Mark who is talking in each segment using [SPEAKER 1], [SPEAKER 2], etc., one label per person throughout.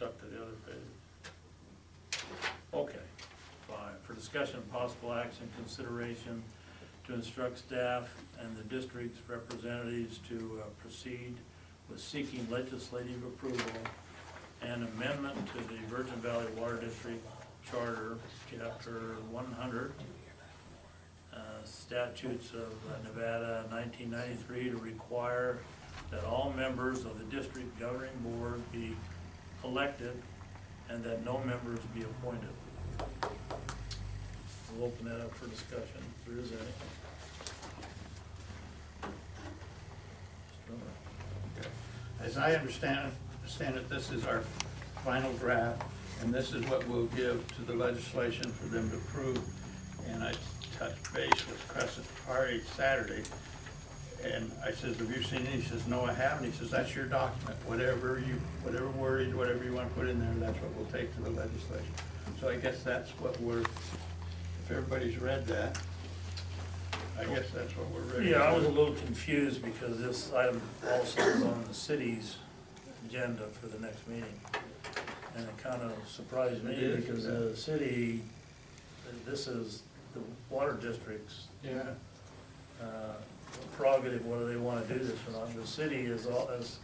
[SPEAKER 1] stuck to the other page. Okay, fine. For discussion and possible action, consideration to instruct staff and the district's representatives to proceed with seeking legislative approval and amendment to the Virgin Valley Water District Charter, Chapter 100, statutes of Nevada 1993, to require that all members of the district governing board be elected and that no members be appointed. We'll open that up for discussion, if there is any.
[SPEAKER 2] As I understand it, this is our final draft, and this is what we'll give to the legislation for them to approve. And I touched base with Crescent Party Saturday, and I says, have you seen it? He says, no, I haven't. He says, that's your document. Whatever wordage, whatever you want to put in there, that's what we'll take to the legislation. So I guess that's what if everybody's read that, I guess that's what we're ready to do.
[SPEAKER 1] Yeah, I was a little confused because this item also is on the city's agenda for the next meeting. And it kind of surprised me because the city, this is the water district's prerogative, whether they want to do this or not. The city has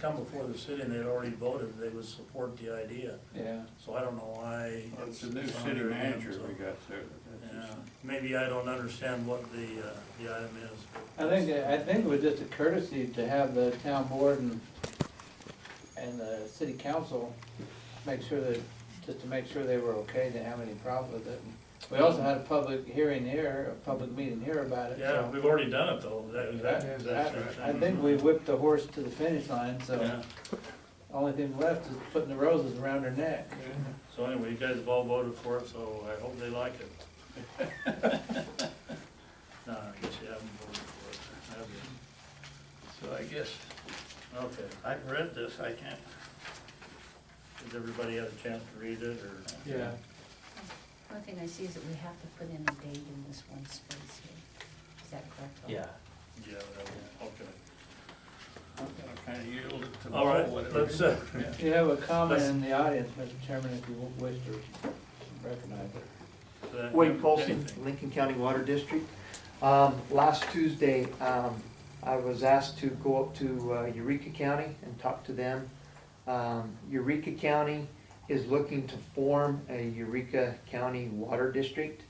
[SPEAKER 1] come before the city and they'd already voted they would support the idea.
[SPEAKER 3] Yeah.
[SPEAKER 1] So I don't know why.
[SPEAKER 2] Well, it's a new
[SPEAKER 1] on
[SPEAKER 2] city
[SPEAKER 1] their hands,
[SPEAKER 2] manager
[SPEAKER 1] so,
[SPEAKER 2] we got there.
[SPEAKER 1] yeah. Maybe I don't understand what the item is.
[SPEAKER 3] I think it was just a courtesy to have the town board and the city council make sure just to make sure they were okay, didn't have any problem with it. We also had a public hearing here, a public meeting here about it.
[SPEAKER 1] Yeah,
[SPEAKER 3] so
[SPEAKER 1] we've already done it though.
[SPEAKER 3] I think we whipped the horse to the finish line, so
[SPEAKER 1] Yeah.
[SPEAKER 3] only thing left is putting the roses around her neck.
[SPEAKER 1] So anyway, you guys have all voted for it, so I hope they like it. No, I guess you haven't voted for it, have you?
[SPEAKER 2] So I guess,
[SPEAKER 1] Okay,
[SPEAKER 2] I've read this, I can't.
[SPEAKER 1] has everybody had a chance to read it, or?
[SPEAKER 3] Yeah.
[SPEAKER 4] One thing I see is that we have to put in a date in this one space here. Is that correct?
[SPEAKER 5] Yeah.
[SPEAKER 1] Yeah, okay.
[SPEAKER 2] I kind of yielded to the
[SPEAKER 1] All right,
[SPEAKER 2] whole whatever.
[SPEAKER 1] let's,
[SPEAKER 2] Yeah.
[SPEAKER 3] You have a comment in the audience, Mr. Chairman, if you wish to recognize it.
[SPEAKER 6] Wade Colson,
[SPEAKER 1] anything.
[SPEAKER 6] Lincoln County Water District. Last Tuesday, I was asked to go up to Eureka County and talk to them. Eureka County is looking to form a Eureka County Water District.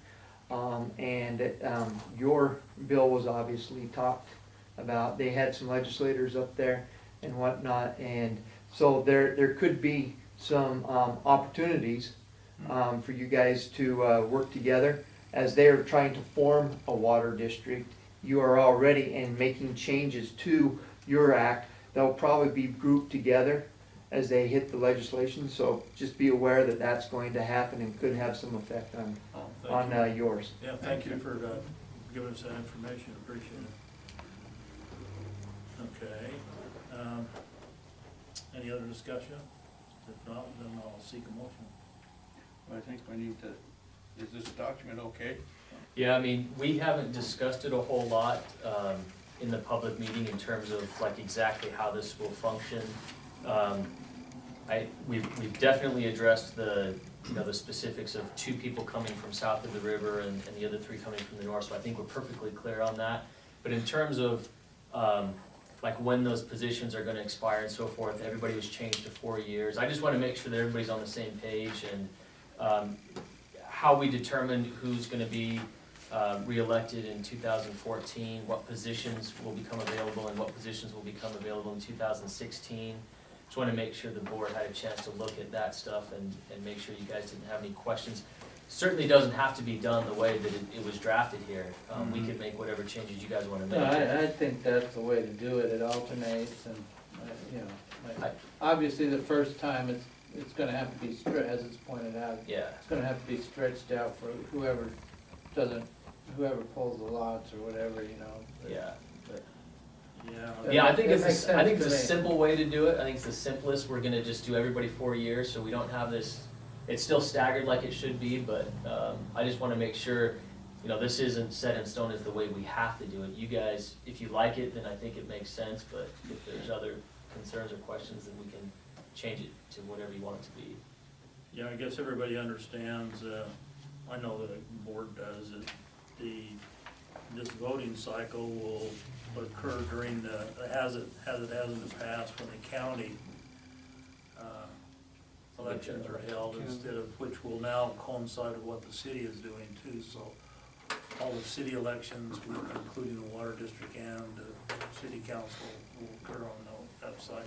[SPEAKER 6] And your bill was obviously talked about. They had some legislators up there and whatnot. And so there could be some opportunities for you guys to work together. As they are trying to form a water district, you are already in making changes to your act. They'll probably be grouped together as they hit the legislation, so just be aware that that's going to happen and could have some effect on
[SPEAKER 1] Thank you.
[SPEAKER 6] yours.
[SPEAKER 1] Yeah, thank you for giving us that information, appreciate it. Okay, any other discussion? If not, then I'll seek a motion.
[SPEAKER 2] I think we need to, is this document okay?
[SPEAKER 5] Yeah, I mean, we haven't discussed it a whole lot in the public meeting in terms of like exactly how this will function. We've definitely addressed the specifics of 2 people coming from south of the river and the other 3 coming from the north, so I think we're perfectly clear on that. But in terms of like when those positions are gonna expire and so forth, everybody was changed to 4 years. I just wanna make sure that everybody's on the same page, and how we determine who's gonna be re-elected in 2014, what positions will become available and what positions will become available in 2016. Just want to make sure the board had a chance to look at that stuff and make sure you guys didn't have any questions. Certainly doesn't have to be done the way that it was drafted here. We can make whatever changes you guys want to
[SPEAKER 3] No,
[SPEAKER 5] make.
[SPEAKER 3] I think that's the way to do it. It alternates and, obviously the first time it's gonna have to be, as it's pointed out,
[SPEAKER 5] Yeah.
[SPEAKER 3] it's gonna have to be stretched out for whoever pulls the lots or whatever,
[SPEAKER 5] Yeah.
[SPEAKER 1] Yeah.
[SPEAKER 5] Yeah, I think
[SPEAKER 3] That makes
[SPEAKER 5] it's a
[SPEAKER 3] sense to me.
[SPEAKER 5] simple way to do it. I think it's the simplest. We're gonna just do everybody 4 years, so we don't have this, it's still staggered like it should be, but I just wanna make sure, this isn't set in stone as the way we have to do it. You guys, if you like it, then I think it makes sense, but if there's other concerns or questions, then we can change it to whatever you want it to be.
[SPEAKER 1] Yeah, I guess everybody understands, I know the board does, that this voting cycle will occur during as it has in the past, when the county elections are held, instead of, which will now coincide with what the city is doing too, so all the city elections, including the water district and the city council, will occur on that cycle.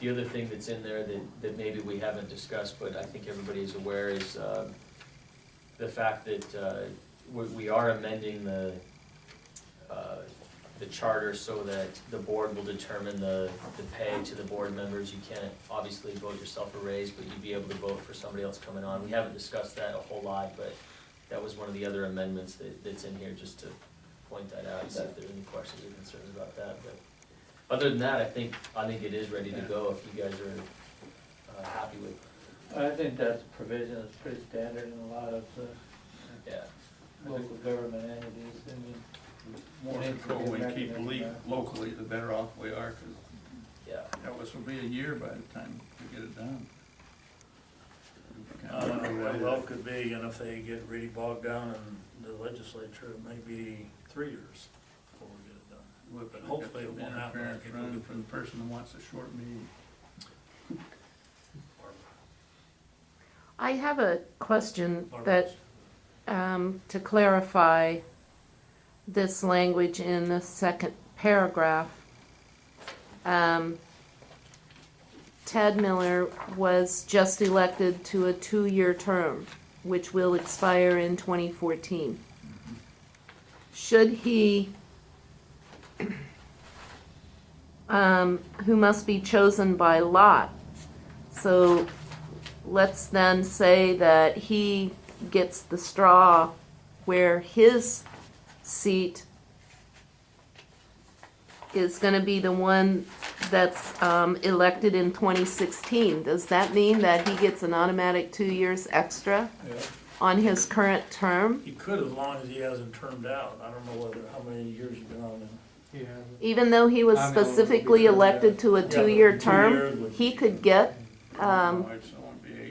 [SPEAKER 5] The other thing that's in there that maybe we haven't discussed, but I think everybody is aware, is the fact that we are amending the charter so that the board will determine the pay to the board members. You can't obviously vote yourself a raise, but you'd be able to vote for somebody else coming on. We haven't discussed that a whole lot, but that was one of the other amendments that's in here, just to point that out, see if there's any questions or concerns about that. But other than that, I think it is ready to go if you guys are happy with it.
[SPEAKER 3] I think that's a provision that's pretty standard in a lot of
[SPEAKER 5] Yeah.
[SPEAKER 3] local government entities. I mean,
[SPEAKER 2] More
[SPEAKER 3] needs to be
[SPEAKER 2] control we keep
[SPEAKER 3] mechanism.
[SPEAKER 2] locally, the better off we are, because
[SPEAKER 5] Yeah.
[SPEAKER 2] this will be a year by the time we get it done.
[SPEAKER 1] Well, it could be, and if they get really bogged down in the legislature, it may be 3 years before we get it done. But hopefully it won't happen. I think we'll
[SPEAKER 2] Running
[SPEAKER 1] get
[SPEAKER 2] for the person who wants a short meeting.
[SPEAKER 7] I have a question
[SPEAKER 1] Barbara.
[SPEAKER 7] that, to clarify this language in the second paragraph. Ted Miller was just elected to a 2-year term, which will expire in 2014. Should he, who must be chosen by lot, so let's then say that he gets the straw where his seat is gonna be the one that's elected in 2016. Does that mean that he gets an automatic 2 years extra on his current term?
[SPEAKER 1] He could, as long as he hasn't termed out. I don't know how many years you've been on there.
[SPEAKER 7] Even though he was
[SPEAKER 3] I'm eligible to be
[SPEAKER 7] specifically
[SPEAKER 3] termed
[SPEAKER 7] elected to a
[SPEAKER 1] Yeah,
[SPEAKER 7] 2-year
[SPEAKER 1] 2
[SPEAKER 7] term,
[SPEAKER 1] years would-
[SPEAKER 7] he could get
[SPEAKER 2] No, it's only be 8.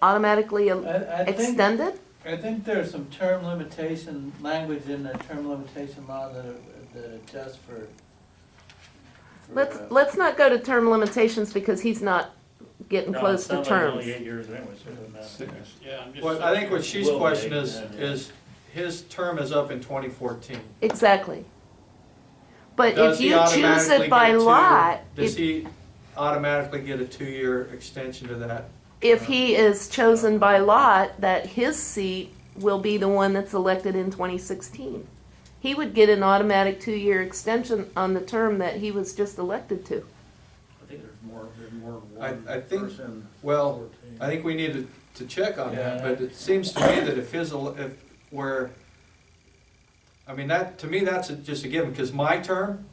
[SPEAKER 7] automatically
[SPEAKER 3] I think,
[SPEAKER 7] extended?
[SPEAKER 3] I think there's some term limitation, language in the term limitation law that adjusts for.
[SPEAKER 7] Let's not go to term limitations because he's not getting
[SPEAKER 1] No,
[SPEAKER 7] close
[SPEAKER 1] it
[SPEAKER 7] to
[SPEAKER 1] sounds like
[SPEAKER 7] terms.
[SPEAKER 1] only 8 years anyway, so it doesn't matter.
[SPEAKER 2] Yeah, I'm just.
[SPEAKER 8] Well, I think what she's
[SPEAKER 1] Will
[SPEAKER 8] question
[SPEAKER 1] make
[SPEAKER 8] is,
[SPEAKER 1] then, yeah.
[SPEAKER 8] is his term is up in 2014.
[SPEAKER 7] Exactly. But
[SPEAKER 8] Does
[SPEAKER 7] if
[SPEAKER 8] he
[SPEAKER 7] you choose
[SPEAKER 8] automatically
[SPEAKER 7] it by
[SPEAKER 8] get a
[SPEAKER 7] lot,
[SPEAKER 8] Does
[SPEAKER 7] if
[SPEAKER 8] he automatically get a 2-year extension to that?
[SPEAKER 7] he is chosen by lot, that his seat will be the one that's elected in 2016. He would get an automatic 2-year extension on the term that he was just elected to.
[SPEAKER 1] I think there's more than one
[SPEAKER 8] I think-
[SPEAKER 1] person.
[SPEAKER 8] well,
[SPEAKER 1] 14.
[SPEAKER 8] I think we need to check on that,
[SPEAKER 3] Yeah.
[SPEAKER 8] but it seems to me that to me, that's just a given, because my term,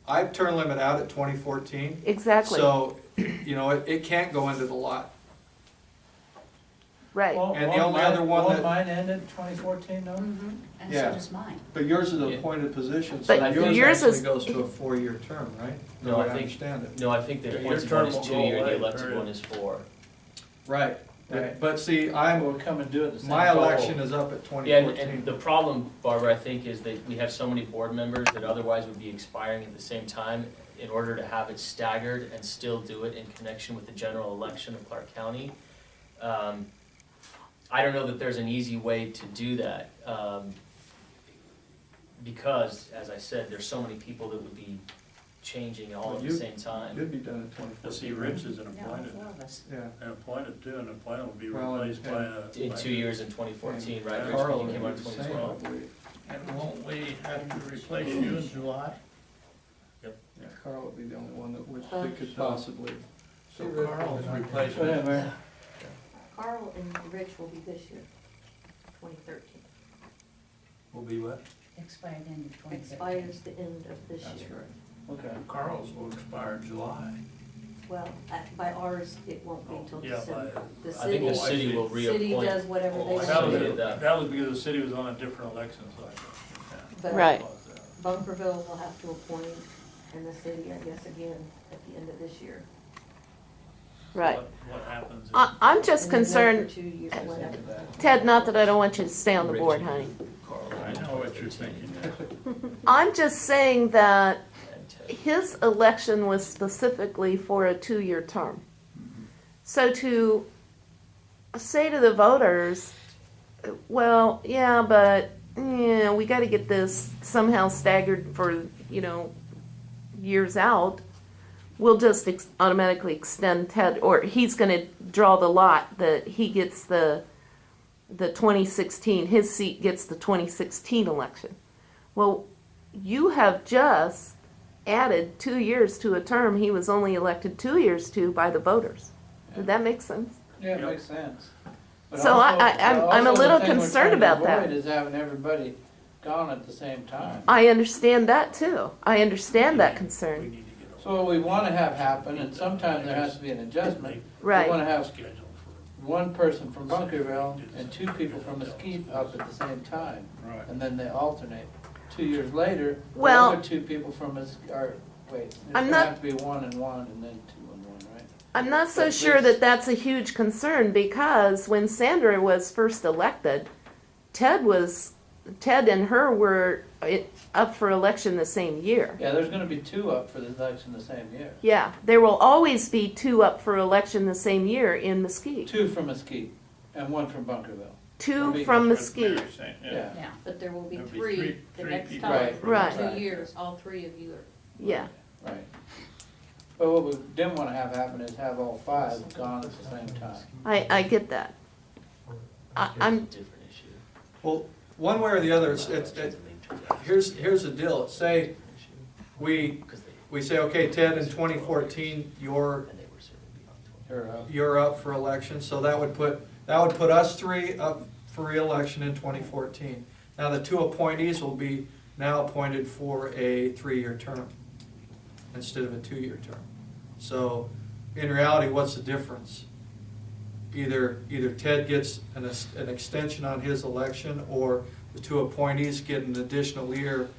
[SPEAKER 8] I've term limit out at 2014.
[SPEAKER 7] Exactly,
[SPEAKER 8] So, it can't go into the lot.
[SPEAKER 7] right.
[SPEAKER 8] And the only other one
[SPEAKER 3] Won't
[SPEAKER 8] that-
[SPEAKER 3] mine end in 2014 though?
[SPEAKER 4] Mhm. And so
[SPEAKER 8] Yeah.
[SPEAKER 4] does mine.
[SPEAKER 8] But yours is
[SPEAKER 5] Yeah.
[SPEAKER 8] an appointed position,
[SPEAKER 7] But
[SPEAKER 8] so yours
[SPEAKER 7] yours
[SPEAKER 8] actually
[SPEAKER 7] is-
[SPEAKER 8] goes to a 4-year term, right?
[SPEAKER 5] No,
[SPEAKER 8] The way
[SPEAKER 5] I think-
[SPEAKER 8] understand it.
[SPEAKER 5] No, I think the
[SPEAKER 1] Yeah, your
[SPEAKER 5] appointed
[SPEAKER 1] term
[SPEAKER 5] one is
[SPEAKER 1] will go
[SPEAKER 5] 2-year,
[SPEAKER 1] away,
[SPEAKER 5] the elected
[SPEAKER 1] period.
[SPEAKER 5] one is 4.
[SPEAKER 8] Right,
[SPEAKER 3] Right.
[SPEAKER 8] but see,
[SPEAKER 3] We'll come and do it the same.
[SPEAKER 8] my
[SPEAKER 3] fall.
[SPEAKER 8] election is up at
[SPEAKER 5] Yeah,
[SPEAKER 8] 2014.
[SPEAKER 5] and the problem, Barbara, I think, is that we have so many board members that otherwise would be expiring at the same time. In order to have it staggered and still do it in connection with the general election of Clark County, I don't know that there's an easy way to do that. Because, as I said, there's so many people that would be changing all at the
[SPEAKER 8] You-
[SPEAKER 5] same time.
[SPEAKER 8] You'd be done in
[SPEAKER 1] Well, see,
[SPEAKER 8] 2014.
[SPEAKER 1] Rich is an
[SPEAKER 4] No,
[SPEAKER 1] appointed,
[SPEAKER 4] 4 of us.
[SPEAKER 8] Yeah.
[SPEAKER 1] an appointed too, and appointed will be
[SPEAKER 8] Well,
[SPEAKER 1] replaced by a.
[SPEAKER 5] In 2 years in 2014, right, Rich,
[SPEAKER 8] Carl
[SPEAKER 5] when
[SPEAKER 8] would
[SPEAKER 5] you came
[SPEAKER 8] be
[SPEAKER 5] on in
[SPEAKER 8] the same,
[SPEAKER 5] 2012.
[SPEAKER 8] I believe.
[SPEAKER 2] And won't we have to replace you in July?
[SPEAKER 8] Yeah, Carl would be the only one that could
[SPEAKER 2] So-
[SPEAKER 8] possibly.
[SPEAKER 2] So Carl's
[SPEAKER 3] Go ahead,
[SPEAKER 2] replacement.
[SPEAKER 3] Mary.
[SPEAKER 9] Carl and Rich will be this year, 2013.
[SPEAKER 2] Will be what?
[SPEAKER 4] Expired in 2013.
[SPEAKER 9] Expires the end of this
[SPEAKER 8] That's
[SPEAKER 9] year.
[SPEAKER 8] right.
[SPEAKER 3] Okay.
[SPEAKER 2] Carl's will expire July.
[SPEAKER 9] Well, by ours, it won't be until
[SPEAKER 1] Yeah,
[SPEAKER 9] December. The
[SPEAKER 5] I think the
[SPEAKER 9] city,
[SPEAKER 5] city will
[SPEAKER 9] city
[SPEAKER 5] reappoint.
[SPEAKER 9] does whatever they
[SPEAKER 2] Oh, I
[SPEAKER 1] That
[SPEAKER 9] want
[SPEAKER 1] was,
[SPEAKER 9] to
[SPEAKER 5] see
[SPEAKER 9] do.
[SPEAKER 5] that.
[SPEAKER 1] that was because the city was on a different election cycle.
[SPEAKER 9] But
[SPEAKER 7] Right.
[SPEAKER 9] Bunkerville will have to appoint, and the city, I guess, again, at the end of this year.
[SPEAKER 7] Right.
[SPEAKER 1] What happens?
[SPEAKER 7] I'm just
[SPEAKER 9] And then
[SPEAKER 7] concerned,
[SPEAKER 9] for 2 years, whatever.
[SPEAKER 7] Ted, not that I don't want you to stay on the board, honey.
[SPEAKER 2] I know what you're thinking.
[SPEAKER 7] I'm just saying that his election was specifically for a 2-year term. So to say to the voters, well, yeah, but, we gotta get this somehow staggered for, years out, we'll just automatically extend Ted, or he's gonna draw the lot that he gets the 2016, his seat gets the 2016 election. Well, you have just added 2 years to a term he was only elected 2 years to by the voters. Did that make sense?
[SPEAKER 3] Yeah, it makes sense. But
[SPEAKER 7] So
[SPEAKER 3] also-
[SPEAKER 7] I'm a
[SPEAKER 3] also the
[SPEAKER 7] little
[SPEAKER 3] thing we're
[SPEAKER 7] concerned
[SPEAKER 3] trying to
[SPEAKER 7] about that.
[SPEAKER 3] avoid is having everybody gone at the same time.
[SPEAKER 7] I understand that too. I understand that
[SPEAKER 1] We
[SPEAKER 7] concern.
[SPEAKER 1] need to get a
[SPEAKER 3] So what we wanna have happen, and sometimes there has to be an adjustment, we
[SPEAKER 7] Right.
[SPEAKER 3] wanna have
[SPEAKER 1] schedule for.
[SPEAKER 3] one person from Bunkerville and 2 people from Mesquite up at the same time,
[SPEAKER 2] Right.
[SPEAKER 3] and then they alternate. 2 years later, the
[SPEAKER 7] Well-
[SPEAKER 3] other 2 people from Mesquite, or, wait, there's
[SPEAKER 7] I'm
[SPEAKER 3] gonna
[SPEAKER 7] not-
[SPEAKER 3] have to be 1 and 1, and then 2 and 1, right?
[SPEAKER 7] I'm not so
[SPEAKER 3] But
[SPEAKER 7] sure
[SPEAKER 3] this-
[SPEAKER 7] that that's a huge concern because when Sandra was first elected, Ted and her were up for election the same year.
[SPEAKER 3] Yeah, there's gonna be 2 up for the election the same year.
[SPEAKER 7] Yeah, there will always be 2 up for election the same year in Mesquite.
[SPEAKER 3] 2 from Mesquite and 1 from Bunkerville.
[SPEAKER 7] 2 from
[SPEAKER 2] That's what
[SPEAKER 7] Mesquite.
[SPEAKER 2] Mary's saying,
[SPEAKER 3] Yeah.
[SPEAKER 9] Yeah, but there will be
[SPEAKER 2] There'll be
[SPEAKER 9] 3 the
[SPEAKER 2] three
[SPEAKER 9] next
[SPEAKER 2] people.
[SPEAKER 9] time.
[SPEAKER 3] Right.
[SPEAKER 7] Right.
[SPEAKER 9] For 2 years, all 3 of you are.
[SPEAKER 7] Yeah.
[SPEAKER 3] Right. But what we didn't wanna have happen is have all 5 gone at the same time.
[SPEAKER 7] I get that. I'm,
[SPEAKER 5] Different issue.
[SPEAKER 8] Well, one way or the other, here's the deal. Say we say, okay, Ted, in 2014, you're up for election, so that would put us 3 up for reelection in 2014. Now, the 2 appointees will be now appointed for a 3-year term instead of a 2-year term. So, in reality, what's the difference? Either Ted gets an extension on his election, or the 2 appointees get an additional year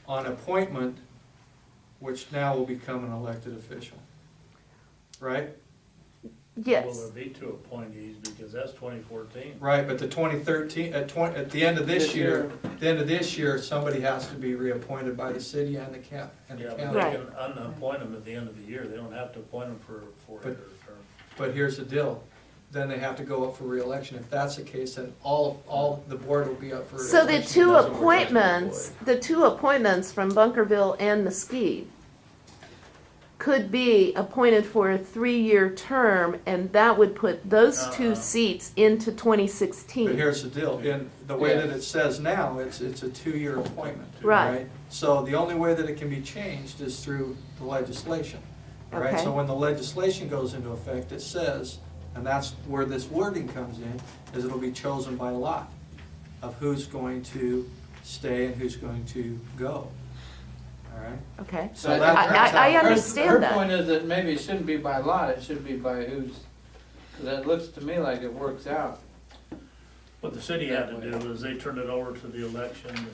[SPEAKER 8] on appointment, which now will become an elected official. Right?
[SPEAKER 1] Well,
[SPEAKER 7] yes.
[SPEAKER 1] there'll be 2 appointees because that's 2014.
[SPEAKER 8] Right, but the 2013, at the end of this year, somebody has to be reappointed by the city and the
[SPEAKER 1] Yeah,
[SPEAKER 8] county.
[SPEAKER 1] but they
[SPEAKER 7] Right.
[SPEAKER 1] can unappoint them at the end of the year. They don't have to appoint them for a term.
[SPEAKER 8] But here's the deal, then they have to go up for reelection. If that's the case, then all the board will be up for
[SPEAKER 7] So
[SPEAKER 8] reelection.
[SPEAKER 7] the 2
[SPEAKER 8] Doesn't work out
[SPEAKER 7] appointments, the 2 appointments from Bunkerville and Mesquite could be appointed for a 3-year term, and that would put those 2 seats into
[SPEAKER 8] But
[SPEAKER 7] 2016.
[SPEAKER 8] here's the deal, in the way that it says now, it's a 2-year appointment.
[SPEAKER 7] Right.
[SPEAKER 8] So the only way that it can be changed is through the legislation. Right,
[SPEAKER 7] Okay.
[SPEAKER 8] so when the legislation goes into effect, it says, and that's where this wording comes in, is it'll be chosen by lot of who's going to stay and who's going to go. All right?
[SPEAKER 7] Okay.
[SPEAKER 8] So
[SPEAKER 3] But
[SPEAKER 8] that's how-
[SPEAKER 7] I understand
[SPEAKER 3] Her
[SPEAKER 7] that.
[SPEAKER 3] point is that maybe it shouldn't be by lot, it should be by who's, because it looks to me like it works out.
[SPEAKER 1] What the city had to do is they turned it over to the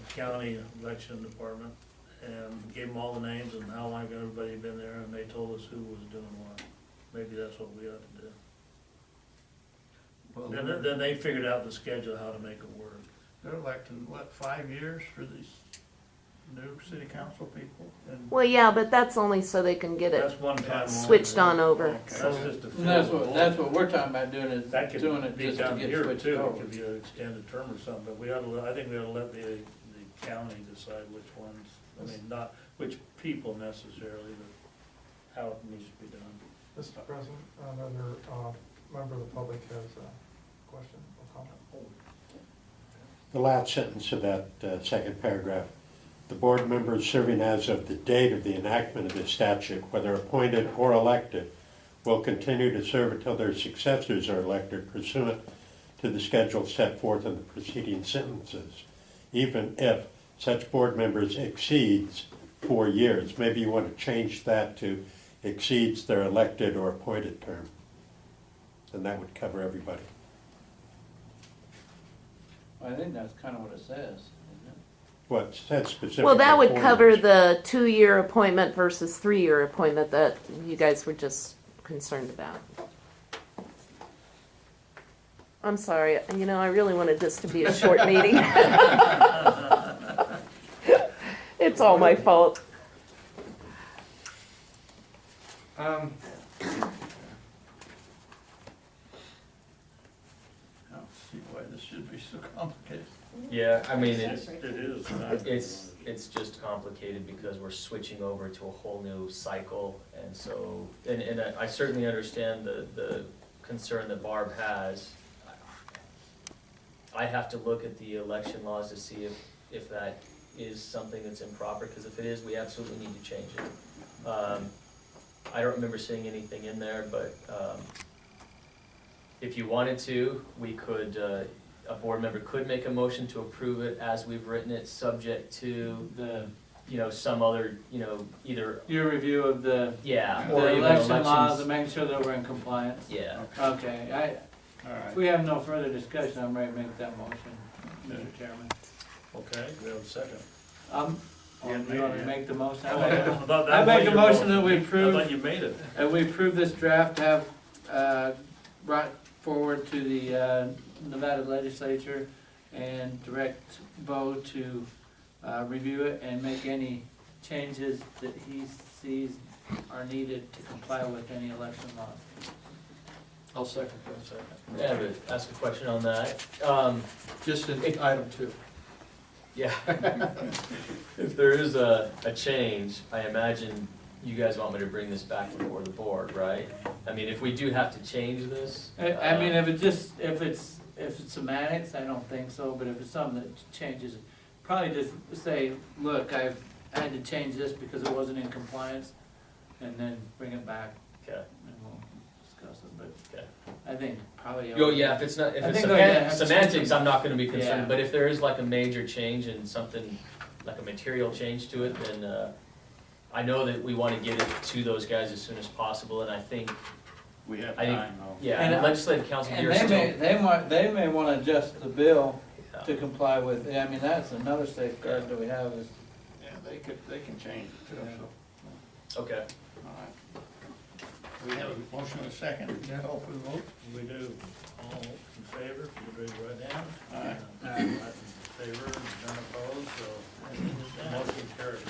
[SPEAKER 1] county election department, and gave them all the names and how long everybody had been there, and they told us who was doing what. Maybe that's what we ought to do.
[SPEAKER 2] Well,
[SPEAKER 1] Then they figured out the schedule, how to make it work.
[SPEAKER 2] they're electing, 5 years for these new city council people? And
[SPEAKER 7] Well, yeah, but that's only so they can get it
[SPEAKER 1] That's one time. only.
[SPEAKER 7] switched on over.
[SPEAKER 1] That's just to
[SPEAKER 3] And
[SPEAKER 1] fill
[SPEAKER 3] that's
[SPEAKER 1] the
[SPEAKER 3] what,
[SPEAKER 1] void.
[SPEAKER 3] that's what we're talking about doing, is
[SPEAKER 1] That could
[SPEAKER 3] doing it
[SPEAKER 1] be
[SPEAKER 3] just to
[SPEAKER 1] done
[SPEAKER 3] get
[SPEAKER 1] here
[SPEAKER 3] switched
[SPEAKER 1] too, it
[SPEAKER 3] over.
[SPEAKER 1] could be an extended term or something, but I think we ought to let the county decide which ones, I mean, not which people necessarily, but how it needs to be done.
[SPEAKER 10] Mr. President, another member of the public has a question or comment.
[SPEAKER 11] The last sentence of that second paragraph. The board members serving as of the date of the enactment of this statute, whether appointed or elected, will continue to serve until their successors are elected pursuant to the schedule set forth in the preceding sentences, even if such board members exceeds 4 years. Maybe you want to change that to exceeds their elected or appointed term. And that would cover everybody.
[SPEAKER 3] I think that's kind of what it says, isn't it?
[SPEAKER 11] Well, it said specifically.
[SPEAKER 7] Well, that would
[SPEAKER 11] 4
[SPEAKER 7] cover
[SPEAKER 11] years.
[SPEAKER 7] the 2-year appointment versus 3-year appointment that you guys were just concerned about. I'm sorry, I really wanted this to be a short meeting. It's all my fault.
[SPEAKER 8] Um,
[SPEAKER 2] I don't see why this should be so complicated.
[SPEAKER 5] Yeah, I mean,
[SPEAKER 1] It is.
[SPEAKER 5] it's just complicated because we're switching over to a whole new cycle, and so, and I certainly understand the concern that Barb has. I have to look at the election laws to see if that is something that's improper, because if it is, we absolutely need to change it. I don't remember seeing anything in there, but, if you wanted to, we could, a board member could make a motion to approve it as we've written it, subject to, some other, either,
[SPEAKER 3] Your review of the
[SPEAKER 5] or even
[SPEAKER 3] election laws
[SPEAKER 5] elections.
[SPEAKER 3] and making sure that we're in compliance.
[SPEAKER 5] Yeah,
[SPEAKER 3] Okay,
[SPEAKER 2] All
[SPEAKER 3] if
[SPEAKER 2] right.
[SPEAKER 3] we have no further discussion, I'm ready to make that motion, Mr. Chairman.
[SPEAKER 1] Okay, we have a second.
[SPEAKER 3] You want me to make the motion?
[SPEAKER 1] I
[SPEAKER 3] make a motion that we
[SPEAKER 1] I
[SPEAKER 3] approve,
[SPEAKER 1] thought you made it.
[SPEAKER 3] we approve this draft to have, brought forward to the, Nevada legislature and direct Bo to, review it and make any changes that he sees are needed to comply with any election laws.
[SPEAKER 8] I'll second that.
[SPEAKER 5] yeah, but ask a question on that.
[SPEAKER 8] Just in item 2.
[SPEAKER 5] Yeah. If there is a change, I imagine you guys want me to bring this back before the board, right? I mean, if we do have to change this.
[SPEAKER 3] I mean, if it's semantics, I don't think so, but if it's something that changes, probably just say, look, I had to change this because it wasn't in compliance, and then bring it back
[SPEAKER 5] Okay,
[SPEAKER 3] and we'll discuss it, but
[SPEAKER 5] okay.
[SPEAKER 3] I think probably.
[SPEAKER 5] Oh, yeah, if it's not, if
[SPEAKER 3] I
[SPEAKER 5] it's
[SPEAKER 3] think they're gonna have to
[SPEAKER 5] semantics,
[SPEAKER 3] change
[SPEAKER 5] I'm not gonna be concerned,
[SPEAKER 3] Yeah.
[SPEAKER 5] but if there is like a major change and something, like a material change to it, then, I know that we wanna get it to those guys as soon as possible, and I think,
[SPEAKER 2] We have
[SPEAKER 5] I think-
[SPEAKER 2] time, though.
[SPEAKER 5] yeah,
[SPEAKER 3] And,
[SPEAKER 5] and legislative council
[SPEAKER 3] And
[SPEAKER 5] here
[SPEAKER 3] they may,
[SPEAKER 5] still.
[SPEAKER 3] they may wanna adjust the bill
[SPEAKER 5] Yeah.
[SPEAKER 3] to comply with, I mean, that's another safeguard that we have is,
[SPEAKER 2] Yeah, they can change it too, so,
[SPEAKER 5] Okay,
[SPEAKER 2] all right. We have a motion and a second, yeah, call for the vote.
[SPEAKER 1] We do. All in favor, please raise your right hand.
[SPEAKER 2] Aye.
[SPEAKER 1] In favor, none opposed, so motion carries.